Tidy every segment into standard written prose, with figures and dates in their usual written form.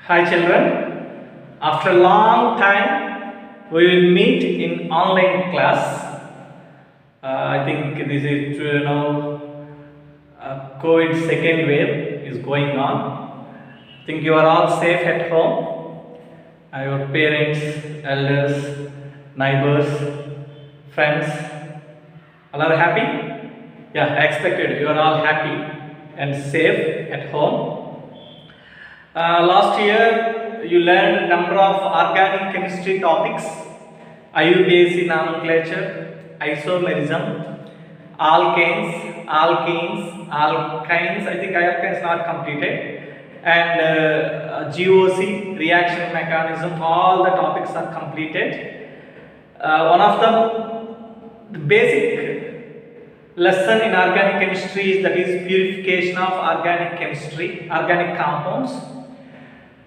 Hi children, after a long time we will meet in online class. I think this is COVID second wave is going on. I think you are all safe at home. Your parents, elders, neighbors, friends, all are happy? Yeah, I expected you are all happy and safe at home. Last year you learned number of organic chemistry topics, IUPAC nomenclature, isomerism, alkanes, alkynes. I think alkynes not completed, and GOC reaction mechanism. All the topics are completed. One of the basic lesson in organic chemistry is that is purification of organic chemistry, organic compounds.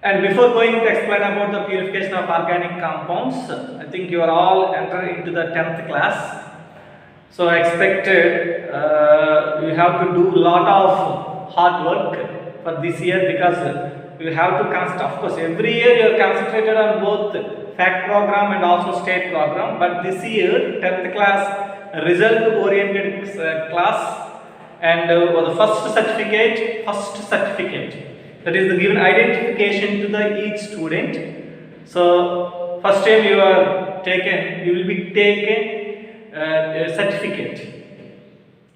And before going to explain about the purification of organic compounds, I think you are all entered into the 10th class. So I expected you have to do a lot of hard work for this year, because you have to concentrate. Of course, every year you are concentrated on both fact program and also state program. But this year, 10th class, result oriented class, and the first certificate, that is the given identification to the each student. So first time you will be taken a certificate.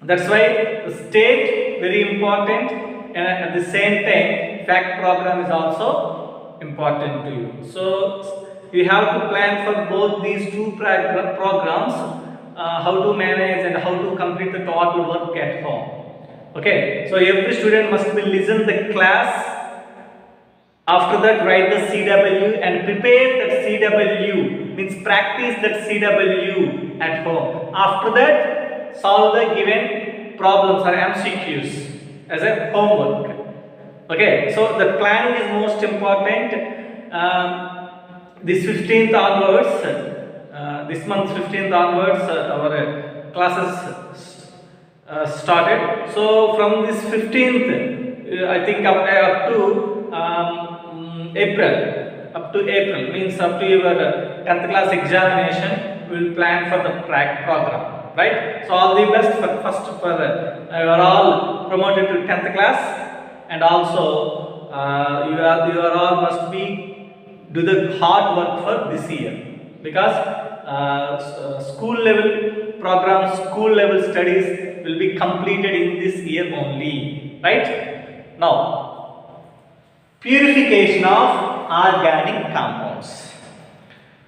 That's why the state very important, and at the same time fact program is also important to you. So you have to plan for both these two programs, how to manage and how to complete the total work at home. Okay, so every student must be listen the class. After that, write the CW and prepare that CW, means practice that CW at home. After that, solve the given problems or MCQs as a homework. Okay, so the planning is most important. This 15th onwards, this month 15th onwards, our classes started. So from this 15th, I think up to April, means up to your 10th class examination, we will plan for the program, right? So all the best for you are all promoted to 10th class, and also you are all must be do the hard work for this year, because school level programs, school level studies will be completed in this year only, right? Now, purification of organic compounds.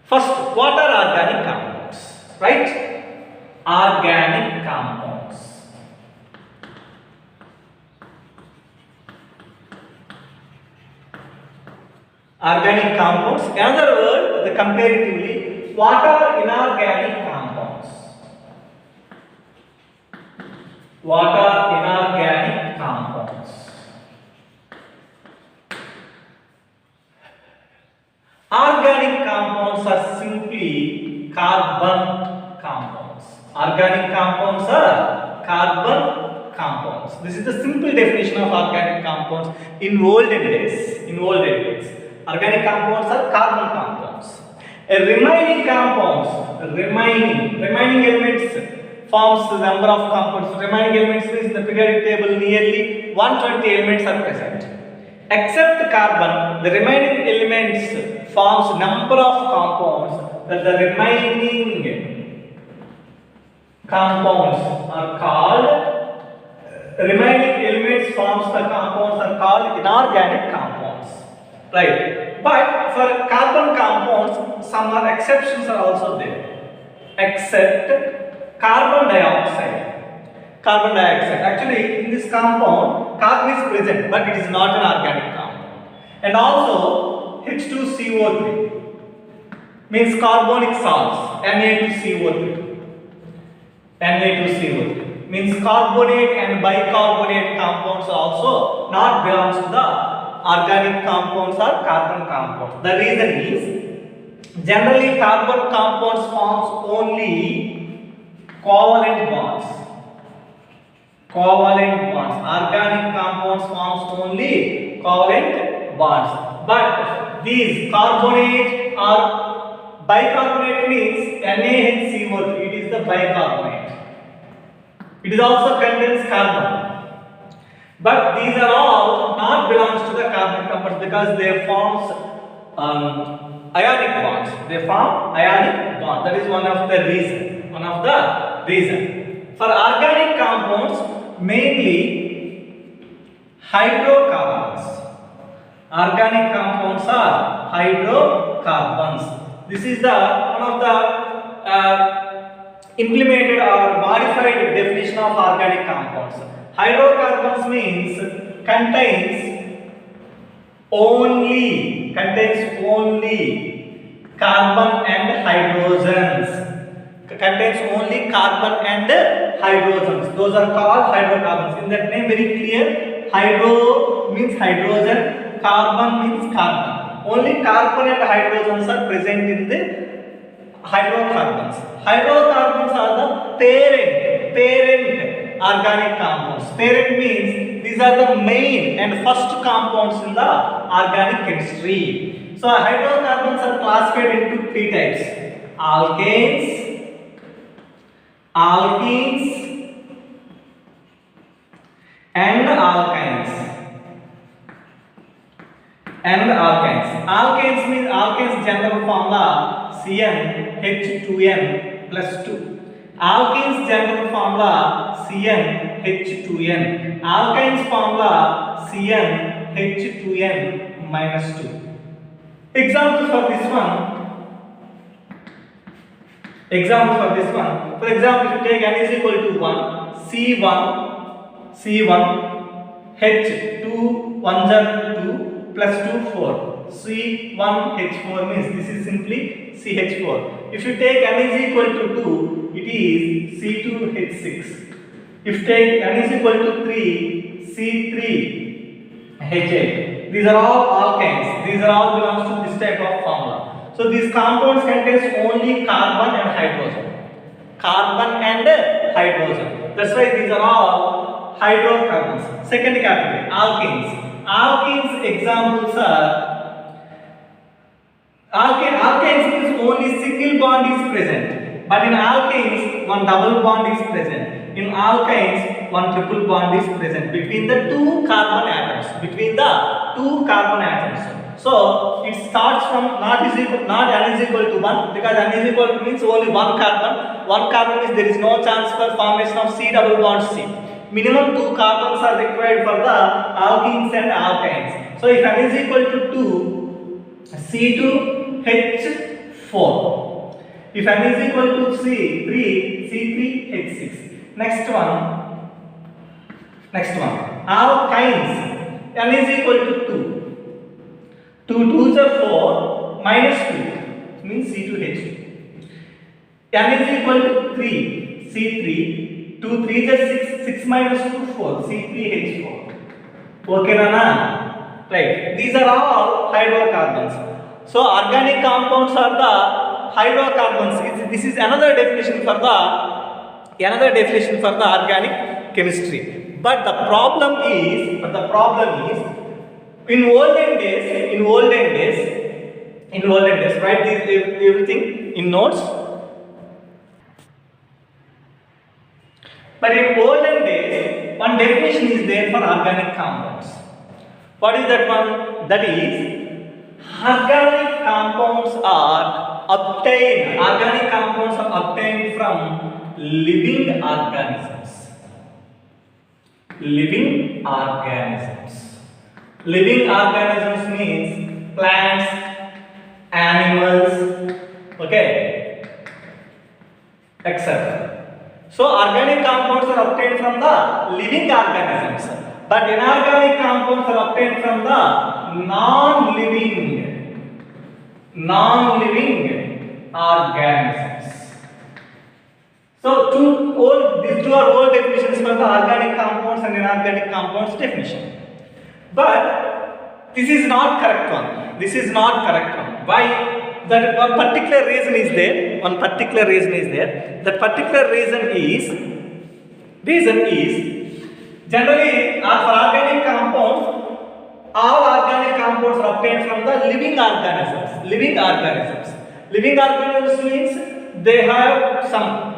First, what are organic compounds? Right? Organic compounds. Organic compounds. Another word, the comparatively, what are inorganic compounds? What are inorganic compounds? Organic compounds are simply carbon compounds. Organic compounds are carbon compounds. This is the simple definition of organic compounds in olden days. Organic compounds are carbon compounds. Remaining compounds, remaining elements forms the number of compounds. Remaining elements means in the periodic table nearly 120 elements are present. Except carbon, the remaining elements forms number of compounds, that the remaining compounds are called, remaining elements forms the compounds are called inorganic compounds, right? But for carbon compounds, some are exceptions are also there, except carbon dioxide. Actually, in this compound, carbon is present, but it is not an organic compound. And also, H2CO3 means carbonic salts, Na2CO3. Na2CO3 means carbonate and bicarbonate compounds also not belongs to the organic compounds or carbon compounds. The reason is, generally carbon compounds forms only covalent bonds. Organic compounds forms only covalent bonds. but these carbonate or bicarbonate means NaHCO3. It is the bicarbonate. It is also contains carbon. But these are all not belongs to the carbon compounds because they forms ionic bonds. They form ionic bond. That is one of the reason. For organic compounds, mainly hydrocarbons. Organic compounds are hydrocarbons. This is the one of the implemented or modified definition of organic compounds. Hydrocarbons means contains only carbon and hydrogens. Contains only carbon and hydrogens. Those are called hydrocarbons. In that name, very clear. Hydro means hydrogen, carbon means carbon. Only carbon and hydrogens are present in the hydrocarbons. Hydrocarbons are the parent organic compounds. Parent means these are the main and first compounds in the organic chemistry. So hydrocarbons are classified into three types: alkanes, alkenes, and alkynes. Alkanes means alkanes general formula CnH2n plus 2. Alkenes general formula CnH2n. Alkynes formula CnH2n minus 2. Example for this one. For example, if you take n is equal to 1, C1, H2, 1 2 plus 2, 4. C1H4 means this is simply CH4. If you take n is equal to 2, it is C2H6. If you take n is equal to 3, C3H8. These are all alkanes. These are all belongs to this type of formula. So these compounds contains only carbon and hydrogen. That's why these are all hydrocarbons. Second category, alkenes. Alkenes examples are alkanes means only single bond is present. But in alkanes, one double bond is present. In alkynes, one triple bond is present between the two carbon atoms. So it starts from not n is equal to 1 because n is equal to means only one carbon. One carbon means there is no chance for formation of C double bond C. Minimum 2 carbons are required for the alkenes and alkynes. So if n is equal to 2, C2H4. If n is equal to 3, C3H6. Next one. Alkynes. N is equal to 2. 2 2s are 4 minus 2 means C2H2. N is equal to 3, C3. 2 3s are 6 minus 2 4 C3H4. Okay na? Right. These are all hydrocarbons. So organic compounds are the hydrocarbons. This is another definition for the organic chemistry. But the problem is in olden days, write everything in notes. But in olden days, one definition is there for organic compounds. What is that one? That is, organic compounds are obtained from living organisms. Living organisms means plants, animals, okay, etc. So organic compounds are obtained from the living organisms, but inorganic compounds are obtained from the non-living organisms. So these two are old definitions for the organic compounds and inorganic compounds definition. But this is not correct one. Why? That one particular reason is there. That particular reason is generally for organic compounds, all organic compounds are obtained from the living organisms. Living organisms. Living organisms means they have some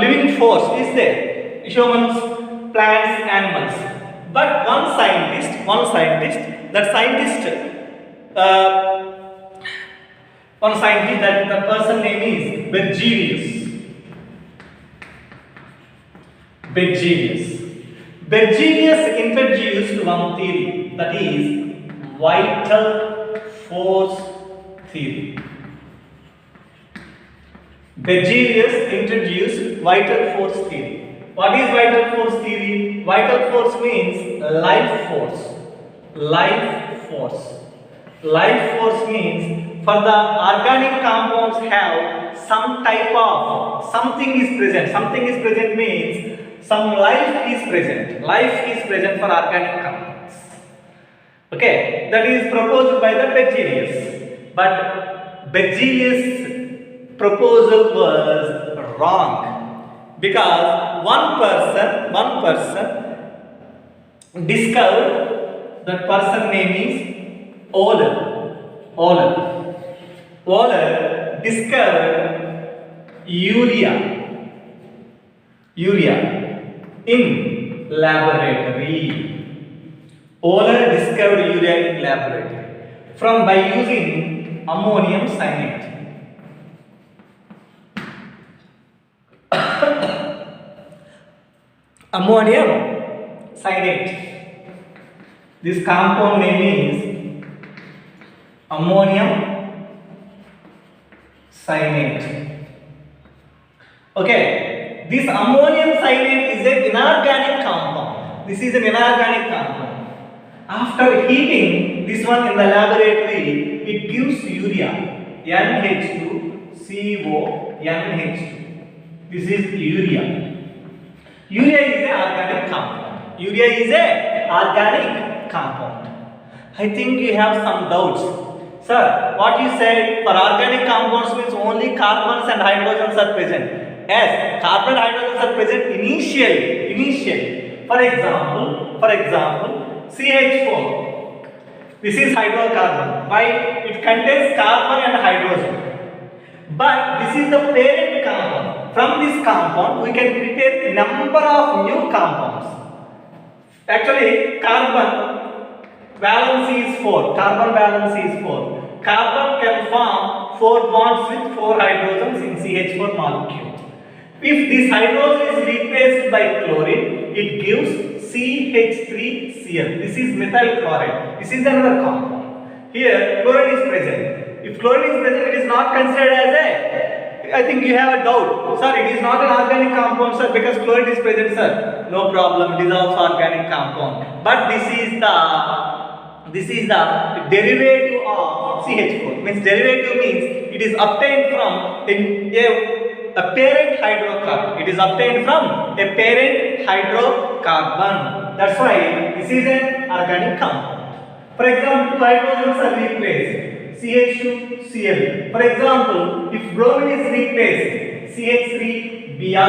living force is there. Humans, plants, animals. But one scientist, that the person name is Berzelius introduced one theory, that is vital force theory. Berzelius introduced vital force theory. What is vital force theory? Vital force means life force. Life force. Life force means for the organic compounds have some type of something is present. Something is present means some life is present. Life is present for organic compounds. Okay, that is proposed by the Berzelius. But Berzelius' proposal was wrong because one person discovered, that person name is Euler discovered urea in laboratory. Euler discovered urea in laboratory by using ammonium cyanide. Ammonium cyanide. This compound name is ammonium cyanide. Okay, this ammonium cyanide is an inorganic compound. This is an inorganic compound. After heating this one in the laboratory, it gives urea, NH2CO NH2. This is urea. Urea is an organic compound. I think you have some doubts. Sir, what you said for organic compounds means only carbons and hydrogens are present. Yes, carbon and hydrogens are present initially. For example, CH4. This is hydrocarbon. Why? It contains carbon and hydrogen. But this is the parent compound. From this compound, we can prepare a number of new compounds. Actually, carbon valence is 4. Carbon can form 4 bonds with 4 hydrogens in CH4 molecule. If this hydrogen is replaced by chlorine, it gives CH3Cl. This is methyl chloride. This is another compound. Here, chlorine is present. If chlorine is present, it is not considered as a. I think you have a doubt. Sir, it is not an organic compound, sir, because chlorine is present, sir. No problem. It is also organic compound. But this is the derivative of CH4. Means derivative means it is obtained from a parent hydrocarbon. It is obtained from a parent hydrocarbon. That's why this is an organic compound. For example, 2 hydrogens are replaced. CH2Cl. For example, if bromine is replaced, CH3Br.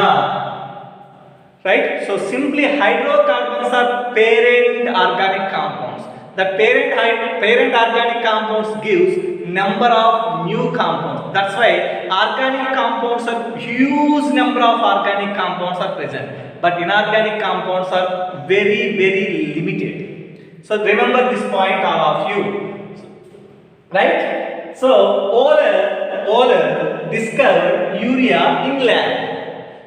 Right? So simply hydrocarbons are parent organic compounds. The parent organic compounds gives number of new compounds. That's why organic compounds are huge number of organic compounds are present. But inorganic compounds are very, very limited. So remember this point, all of you. Right? So Euler discovered urea in lab.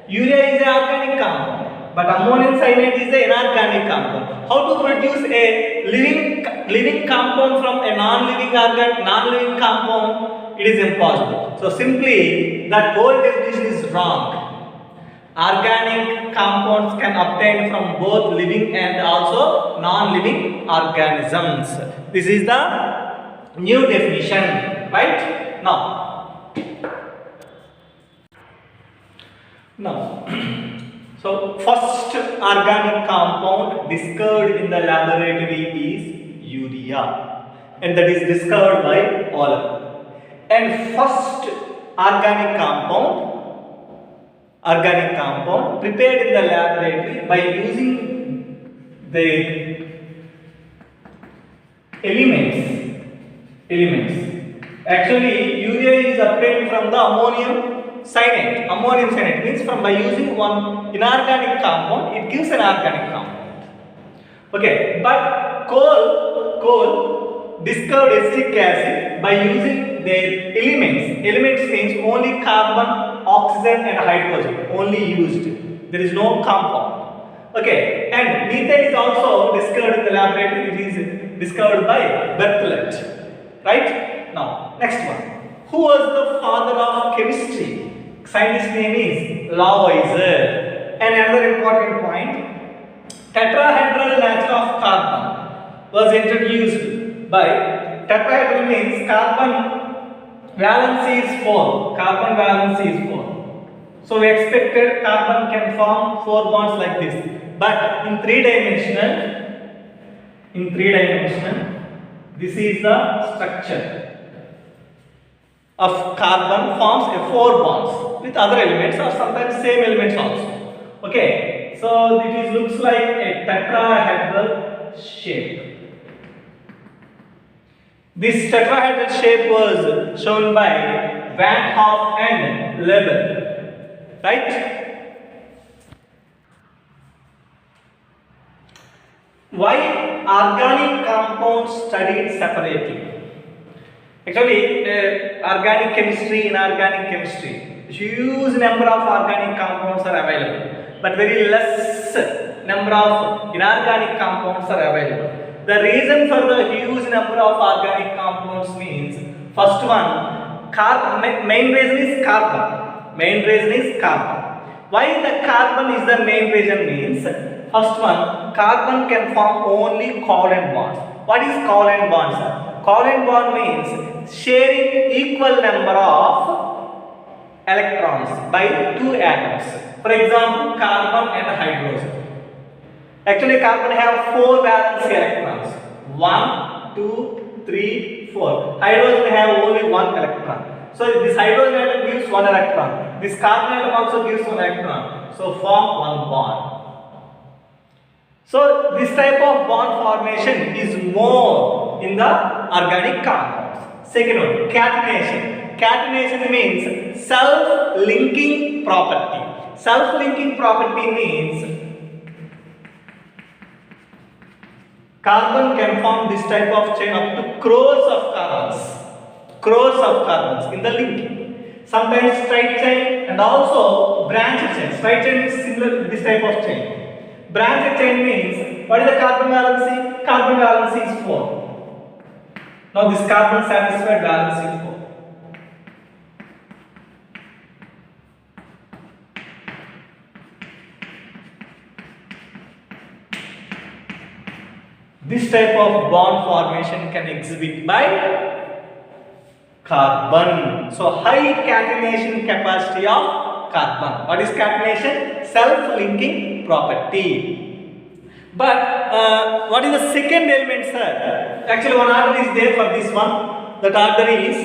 Urea is an organic compound, but ammonium cyanide is an inorganic compound. How to produce a living compound from a non-living compound? It is impossible. So simply that whole definition is wrong. Organic compounds can obtain from both living and also non-living organisms. This is the new definition, right? Now, so first organic compound discovered in the laboratory is urea, and that is discovered by Euler. And first organic compound prepared in the laboratory by using the elements elements. Actually, urea is obtained from the ammonium cyanide. Ammonium cyanide means from by using one inorganic compound, it gives an organic compound. Okay, but coal discovered acetic acid by using their elements. Elements means only carbon, oxygen and hydrogen only used. There is no compound. Okay, and methane is also discovered in the laboratory. It is discovered by Berthollet. Right? Now, next one. Who was the father of chemistry? Scientist name is Lavoisier. And another important point, tetrahedral nature of carbon was introduced by tetrahedral means carbon valency is 4. Carbon valency is 4. So we expected carbon can form 4 bonds like this. But in 3-dimensional, this is the structure of carbon forms a 4 bonds with other elements or sometimes same elements also. Okay, so it looks like a tetrahedral shape. This tetrahedral shape was shown by Van Hoff and Lebel, right? Why organic compounds studied separately? Actually, organic chemistry, inorganic chemistry, huge number of organic compounds are available, but very less number of inorganic compounds are available. The reason for the huge number of organic compounds means, first one, main reason is carbon. Main reason is carbon. Why the carbon is the main reason means, first one, carbon can form only covalent bonds. What is covalent bonds? Covalent bond means sharing equal number of electrons by 2 atoms. For example, carbon and hydrogen. Actually, carbon have 4 valence electrons. 1, 2, 3, 4. Hydrogen have only 1 electron. So this hydrogen atom gives 1 electron. This carbon atom also gives 1 electron. So form 1 bond. So this type of bond formation is more in the organic compounds. Second one, catenation. Catenation means self-linking property. Self-linking property means carbon can form this type of chain up to crores of carbons in the linking. Sometimes straight chain and also branched chain. Straight chain is similar to this type of chain. Branched chain means, what is the carbon valency? Carbon valency is 4. Now this carbon satisfied valency is 4. This type of bond formation can exhibit by carbon. So high catenation capacity of carbon. What is catenation? Self-linking property. But what is the second element, sir? Actually, one order is there for this one. That order is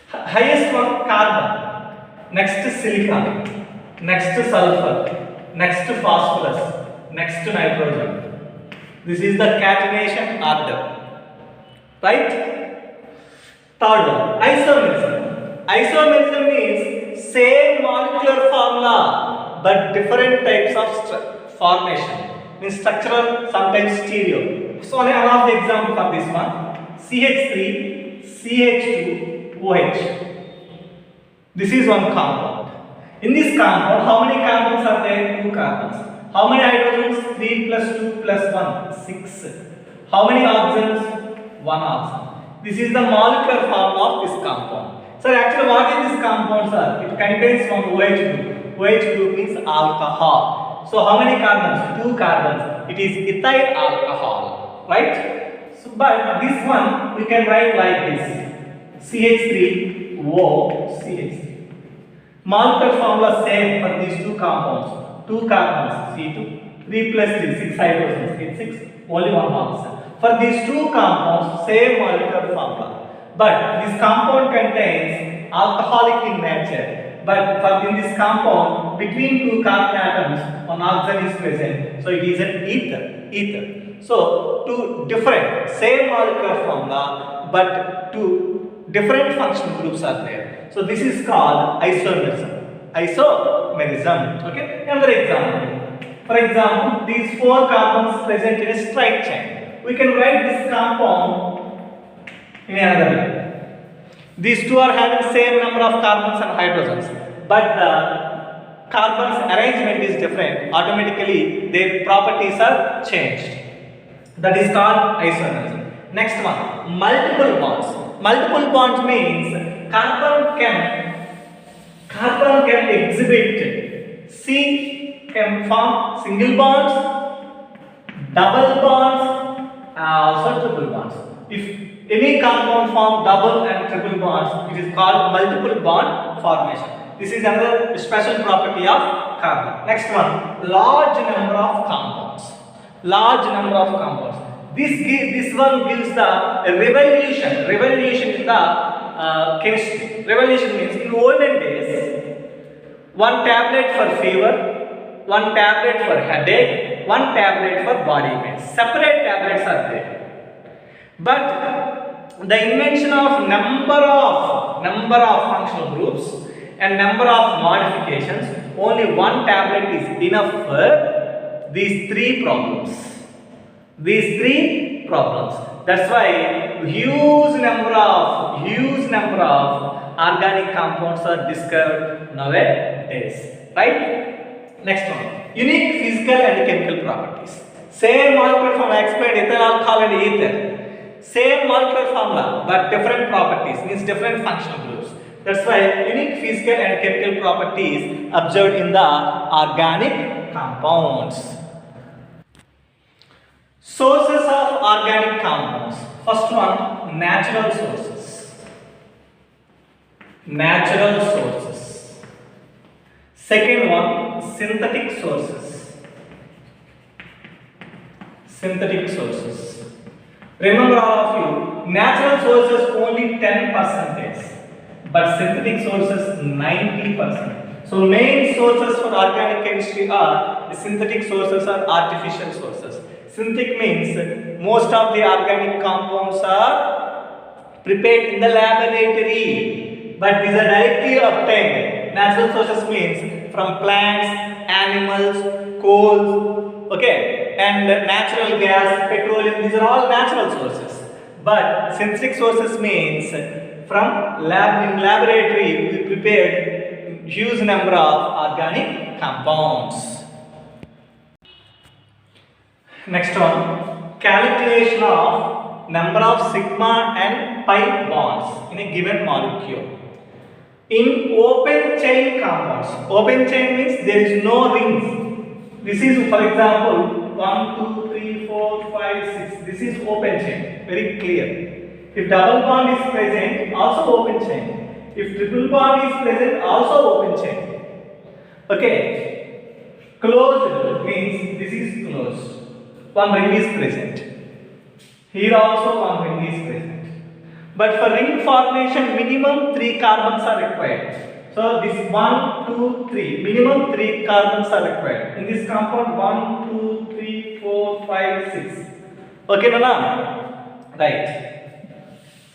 highest one carbon, next silicon, next sulfur, next phosphorus, next nitrogen. This is the catenation order, right? Third one, isomerism. Isomerism means same molecular formula but different types of formation. Means structural, sometimes stereo. So one of the example for this one, CH3, CH2, OH. This is one compound. In this compound, how many carbons are there? 2 carbons. How many hydrogens? 3 plus 2 plus 1, 6. How many oxygens? 1 oxygen. This is the molecular form of this compound. So actually what is this compound, sir? It contains one OH group. OH group means alcohol. So how many carbons? 2 carbons. It is ethyl alcohol. Right? So but this one we can write like this. CH3O CH3. Molecular formula same for these 2 compounds. 2 carbons, C2, 3 plus 3, 6 hydrogens, it's 6, only 1 oxygen. For these 2 compounds, same molecular formula. But this compound contains alcoholic in nature. But for in this compound, between 2 carbon atoms, one oxygen is present. So it is an ether. So two different, same molecular formula, but two different functional groups are there. So this is called isomerism. Isomerism. Okay. Another example. For example, these four compounds present in a straight chain. We can write this compound in another way. These two are having same number of carbons and hydrogens, but the carbons arrangement is different. Automatically, their properties are changed. That is called isomerism. Next one, multiple bonds. Multiple bonds means carbon can exhibit C can form single bonds, double bonds, also triple bonds. If any compound form double and triple bonds, it is called multiple bond formation. This is another special property of carbon. Next one, large number of compounds. Large number of compounds. This one gives the revolution in the chemistry. Revolution means in olden days, one tablet for fever, one tablet for headache, one tablet for body pain. Separate tablets are there. But the invention of number of functional groups and number of modifications, only one tablet is enough for these three problems. That's why huge number of organic compounds are discovered nowadays. Right? Next one, unique physical and chemical properties. Same molecular formula, I explained ethyl alcohol and ether. Same molecular formula, but different properties, means different functional groups. That's why unique physical and chemical properties observed in the organic compounds. Sources of organic compounds. First one, natural sources. Second one, synthetic sources. Remember all of you, natural sources only 10%, but synthetic sources 90%. So main sources for organic chemistry are the synthetic sources or artificial sources. Synthetic means most of the organic compounds are prepared in the laboratory, but these are directly obtained. Natural sources means from plants, animals, coal, okay, and natural gas, petroleum. These are all natural sources. But synthetic sources means from laboratory we prepared huge number of organic compounds. Next one, calculation of number of sigma and pi bonds in a given molecule. In open chain compounds, open chain means there is no rings. This is, for example, 1, 2, 3, 4, 5, 6. This is open chain, very clear. If double bond is present, also open chain. If triple bond is present, also open chain. Okay, closed means this is closed. One ring is present. Here also one ring is present. But for ring formation, minimum 3 carbons are required. So this 1, 2, 3, minimum 3 carbons are required. In this compound, 1, 2, 3, 4, 5, 6. Okay, Nana? Right.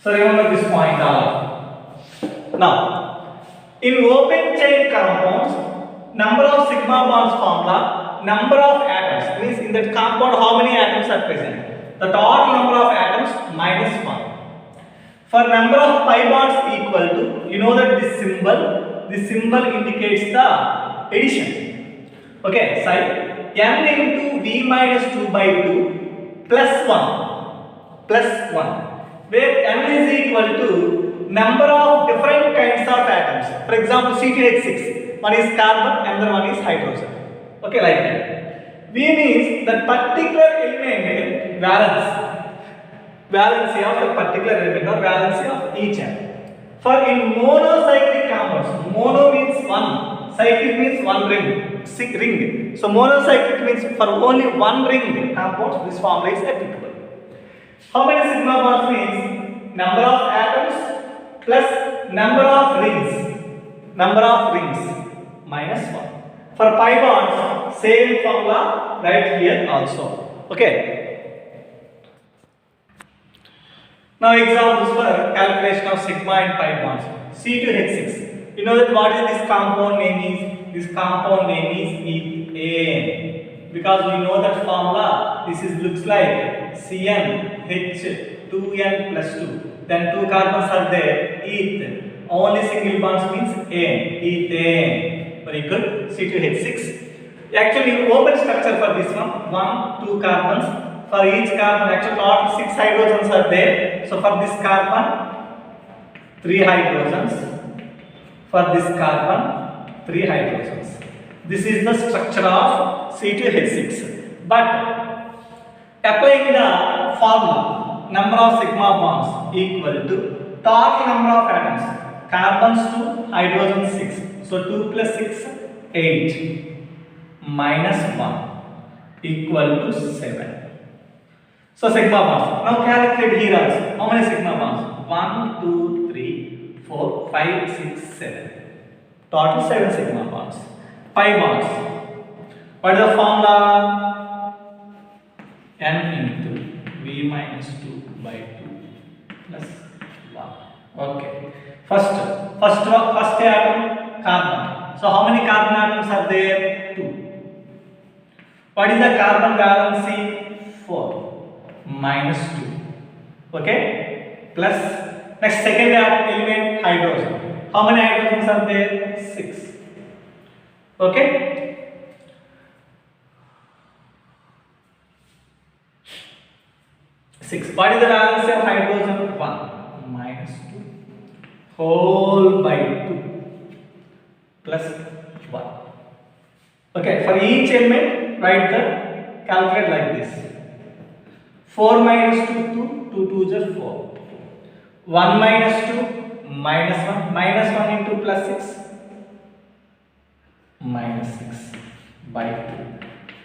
So remember this point. Now, in open chain compounds, number of sigma bonds formula, number of atoms, means in that compound how many atoms are present. The total number of atoms minus 1. For number of pi bonds equal to, you know that this symbol indicates the addition. Okay, so n into v minus 2 by 2 plus 1, where n is equal to number of different kinds of atoms. For example, CTH6, one is carbon, another one is hydrogen. Okay, like that. V means that particular element valency of the particular element or valency of each atom. For in monocyclic compounds, mono means one, cyclic means one ring. So monocyclic means for only one ring compounds, this formula is applicable. How many sigma bonds means number of atoms plus number of rings minus 1. For pi bonds, same formula right here also. Okay. Now examples for calculation of sigma and pi bonds. C2H6. You know that what is this compound name is? This compound name is ethane. Because we know that formula, this is looks like CnH2n plus 2. Then 2 carbons are there, eth. Only single bonds means ane, ethane. Very good. C2H6. Actually, open structure for this one. 1, 2 carbons. For each carbon, actually total 6 hydrogens are there. So for this carbon, 3 hydrogens. For this carbon, 3 hydrogens. This is the structure of C2H6. But applying the formula, number of sigma bonds equal to total number of atoms. Carbons 2, hydrogen 6. So 2 plus 6, 8. Minus 1 equal to 7. So sigma bonds. Now calculate here also. How many sigma bonds? 1, 2, 3, 4, 5, 6, 7. Total 7 sigma bonds. Pi bonds. What is the formula? N into V minus 2 by 2 plus 1. Okay. First atom, carbon. So how many carbon atoms are there? 2. What is the carbon valency? 4 minus 2. Okay? Plus next second element, hydrogen. How many hydrogens are there? 6. Okay? What is the valency of hydrogen? 1 minus 2 whole by 2 plus 1. Okay, for each element, write the calculate like this. 4 minus 2, 2 2 is 4. 1 minus 2, minus 1. Minus 1 into plus 6. Minus 6 by 2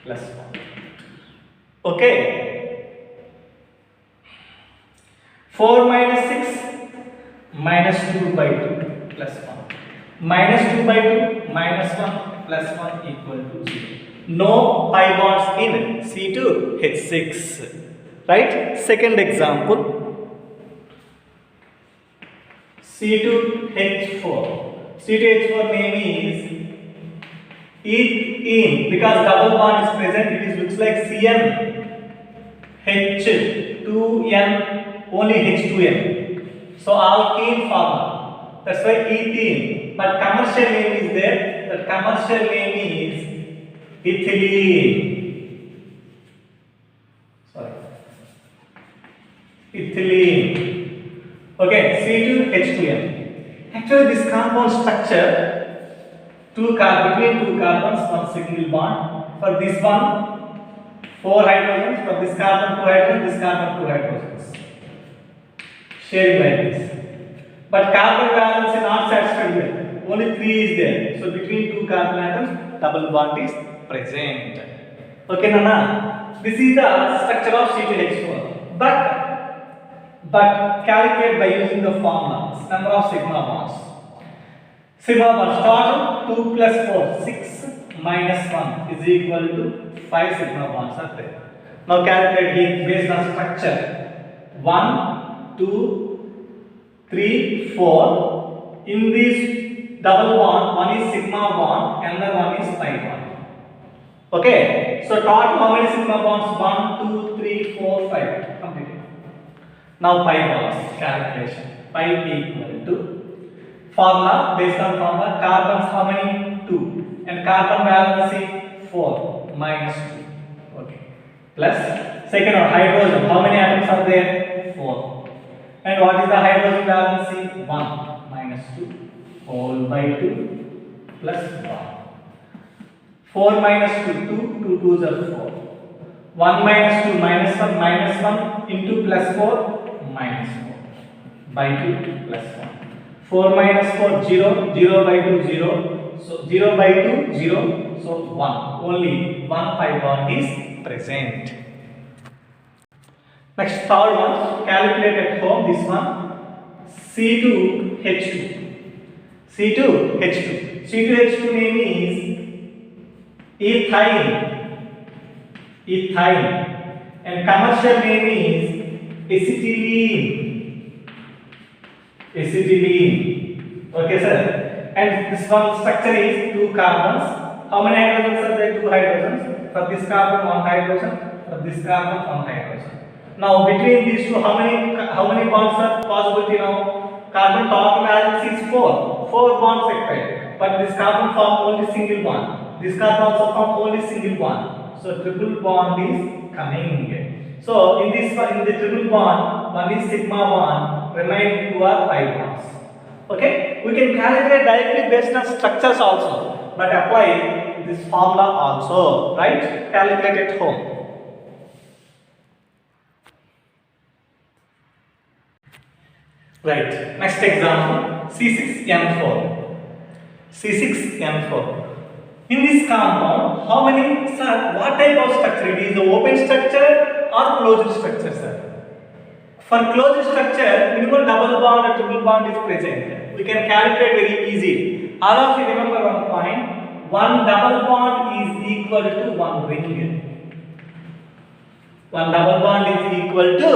plus 1. Okay. 4 minus 6, minus 2 by 2 plus 1. Minus 2 by 2, minus 1 plus 1 equal to 0. No pi bonds in C2H6. Right? Second example. C2H4. C2H4 name is ethene. Because double bond is present, it looks like CnH2n, only H2n. So alkene formula. That's why ethene. But commercial name is there. The commercial name is ethylene. Sorry. Ethylene. Okay, C2H2n. Actually, this compound structure, between 2 carbons, 1 single bond. For this one, 4 hydrogens. For this carbon, 2 hydrogens. This carbon, 2 hydrogens. Sharing like this. But carbon balance is not satisfied here. Only 3 is there. So between 2 carbon atoms, double bond is present. Okay, Nana? This is the structure of C2H4. But calculate by using the formula. Number of sigma bonds. Sigma bonds total 2 plus 4, 6 minus 1 is equal to 5 sigma bonds are there. Now calculate here based on structure. 1, 2, 3, 4. In this double bond, one is sigma bond, another one is pi bond. Okay, so total how many sigma bonds? 1, 2, 3, 4, 5. Completed. Now pi bonds calculation. Pi equal to formula, based on formula, carbons how many? 2. And carbon valency 4 minus 2. Okay. Plus second one, hydrogen. How many atoms are there? 4. And what is the hydrogen valency? 1 minus 2 whole by 2 plus 1. 4 minus 2, 2 2 is 4. 1 minus 2 minus 1 into plus 4 minus 4 by 2 plus 1. 4 minus 4, 0, 0 by 2, 0. So 0 by 2, 0. So 1. Only 1 pi bond is present. Next, third one, calculate at home. This one, C2H2. C2H2. C2H2 name is ethine. Ethine. And commercial name is acetylene. acetylene. Okay, sir. And this one structure is two carbons. How many hydrogens are there? Two hydrogens. For this carbon, one hydrogen. For this carbon, one hydrogen. Now between these two, how many bonds are possibility now? Carbon top valence is four. Four bonds required. But this carbon form only single bond. This carbon also form only single bond. So triple bond is coming. So in the triple bond, one is sigma bond, remaining two are pi bonds. Okay, we can calculate directly based on structures also, but apply this formula also, right? Calculate at home. Right. Next example, C6N4. C6N4. In this compound, how many, sir, what type of structure? It is an open structure or closed structure, sir? For closed structure, minimum double bond or triple bond is present. We can calculate very easily. All of you remember one point. One double bond is equal to one ring. One double bond is equal to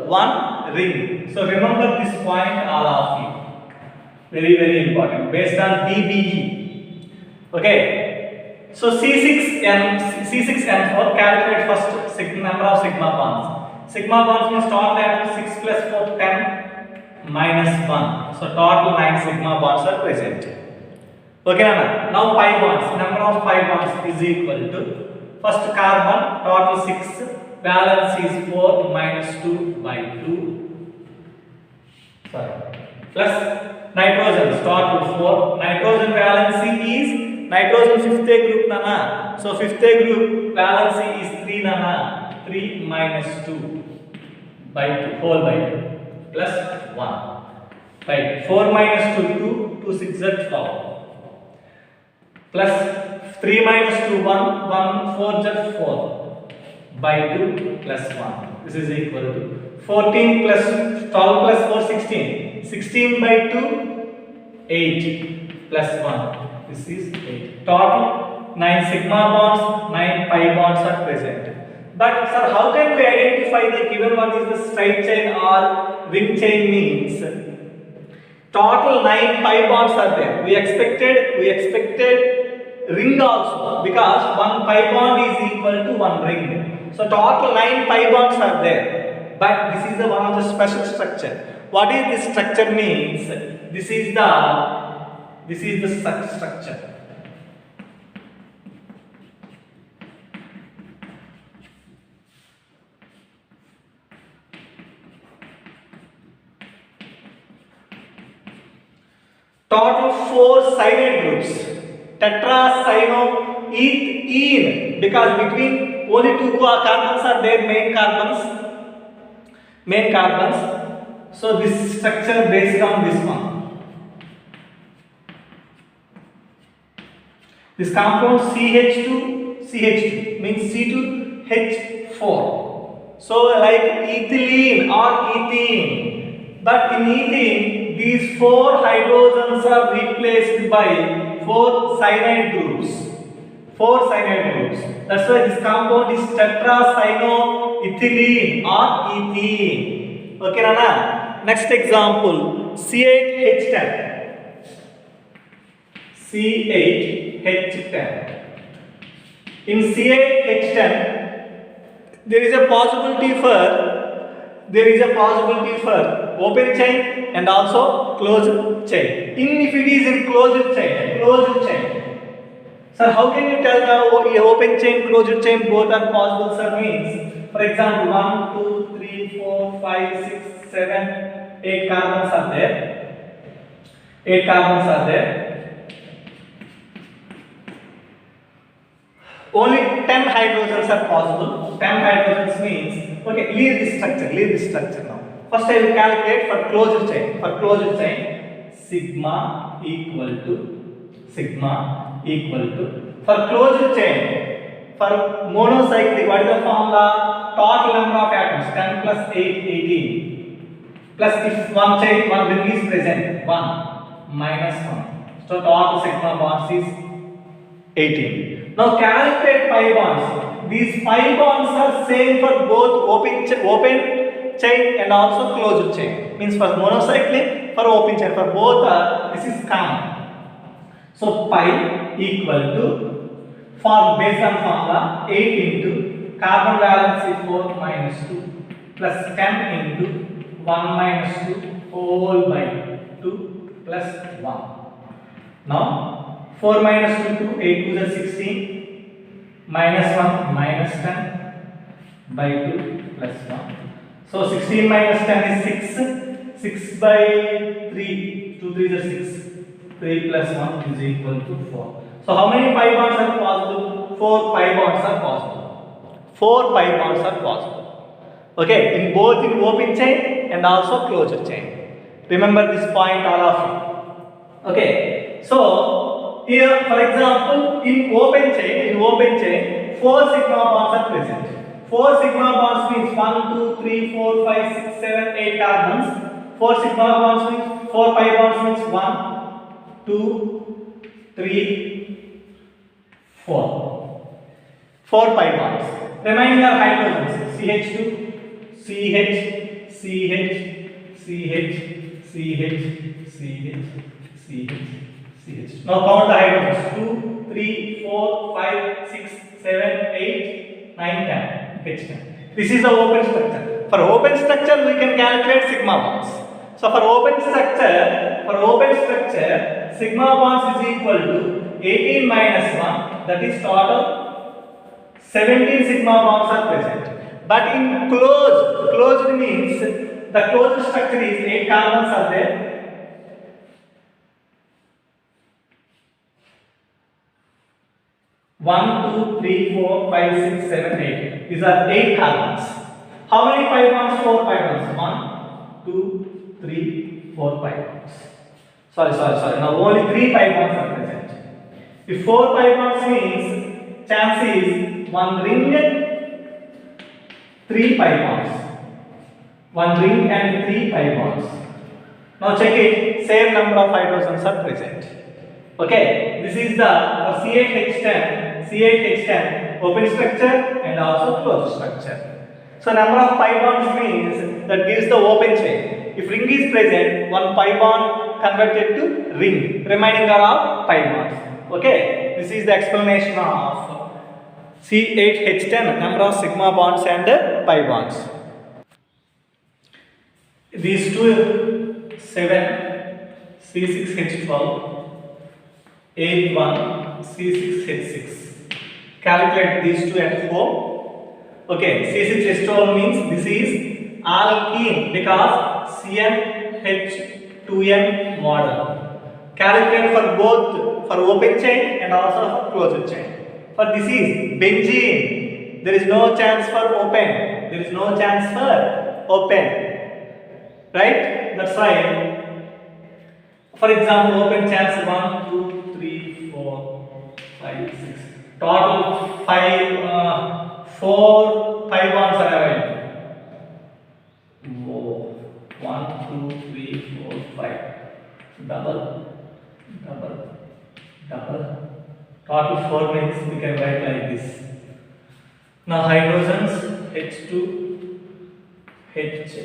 one ring. So remember this point, all of you. Very, very important. Based on DBE. Okay. So C6N4, calculate first number of sigma bonds. Sigma bonds means total atoms 6 plus 4, 10 minus 1. So total 9 sigma bonds are present. Okay, now pi bonds. Number of pi bonds is equal to first carbon total 6, valence is 4 minus 2 by 2. Sorry. Plus nitrogen total 4. Nitrogen valency is nitrogen fifth group nana. So fifth group valency is 3 nana. 3 minus 2 by 2 whole by 2 plus 1. Right. 4 minus 2 2. 2 6 is 12. Plus 3 minus 2 1. 1 4 is 4 by 2 plus 1. This is equal to 14 plus 12 plus 4 16. 16 by 2 8 plus 1. This is 8. Total 9 sigma bonds, 9 pi bonds are present. But sir, how can we identify the given one is the straight chain or ring chain means? Total 9 pi bonds are there. We expected ring also because one pi bond is equal to one ring. So total 9 pi bonds are there. But this is the one of the special structure. What is this structure means? This is the structure. Total 4 cyanide groups. Tetracyanoethene, because between only 2 carbons are there, main carbons. So this structure based on this one. This compound CH2 means C2H4. So like ethylene or ethene. But in ethene, these 4 hydrogens are replaced by 4 cyanide groups. 4 cyanide groups. That's why this compound is tetracyanoethylene or ethene. Okay, Nana? Next example, C8H10. C8H10. In C8H10, there is a possibility for open chain and also closed chain. If it is in closed chain. Sir, how can you tell the open chain, closed chain both are possible, sir? Means, for example, 1, 2, 3, 4, 5, 6, 7, 8 carbons are there. 8 carbons are there. Only 10 hydrogens are possible. 10 hydrogens means, okay, leave this structure now. First I will calculate for closed chain. For closed chain, sigma equal to, for closed chain, for monocyclic, what is the formula? Total number of atoms, 10 plus 8, 18. Plus if one ring is present, 1 minus 1. So total sigma bonds is 18. Now calculate pi bonds. These pi bonds are same for both open chain and also closed chain. Means for monocyclic for open chain. For both this is common. So pi equal to, based on formula, 8 into carbon valence is 4 minus 2 plus 10 into 1 minus 2 whole by 2 plus 1. Now 4 minus 2 to 8 to the 16 minus 1 minus 10 by 2 plus 1. So 16 minus 10 is 6. 6 by 3, 2 3 is 6. 3 plus 1 is equal to 4. So how many pi bonds are possible? 4 pi bonds are possible. 4 pi bonds are possible. Okay, in both in open chain and also closed chain. Remember this point, all of you. Okay, so here for example in open chain 4 sigma bonds are present. 4 sigma bonds means 1, 2, 3, 4, 5, 6, 7, 8 carbons. 4 sigma bonds means 4 pi bonds means 1, 2, 3, 4. 4 pi bonds. Remaining are hydrogens. CH2, CH, CH, CH, CH, CH, CH, CH. Now count the hydrogens. 2, 3, 4, 5, 6, 7, 8, 9, 10. H10. This is the open structure. For open structure, we can calculate sigma bonds. So for open structure, sigma bonds is equal to 18 minus 1. That is total 17 sigma bonds are present. But in closed means the closed structure is 8 carbons are there. 1, 2, 3, 4, 5, 6, 7, 8. These are 8 carbons. How many pi bonds? 4 pi bonds. 1, 2, 3, 4 pi bonds. Sorry. Now only 3 pi bonds are present. If 4 pi bonds means chance is 1 ring, 3 pi bonds. 1 ring and 3 pi bonds. Now check it. Same number of hydrogens are present. Okay. This is the for CH10 open structure and also closed structure. So number of pi bonds means that gives the open chain. If ring is present, 1 pi bond converted to ring. Remaining are all pi bonds. Okay, this is the explanation of C8H10, number of sigma bonds and pi bonds. These two 7 C6H12, 8 1 C6H6. Calculate these two at home. Okay, C6H12 means this is alkene because CnH2n model. Calculate for both, for open chain and also for closed chain. For this is benzene, there is no chance for open. Right? That's why. For example, open chance 1, 2, 3, 4, 5, 6. Total 4 pi bonds are available. 1, 2, 3, 4, 5. Double. Total 4 means we can write like this. Now hydrogens H2, H2,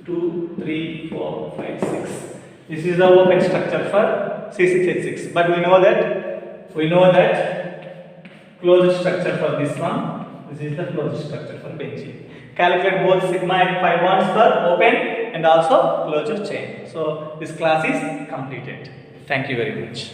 2, 3, 4, 5, 6. This is the open structure for C6H6. But we know that closed structure for this one. This is the closed structure for benzene. Calculate both sigma and pi bonds for open and also closed chain. So this class is completed. Thank you very much.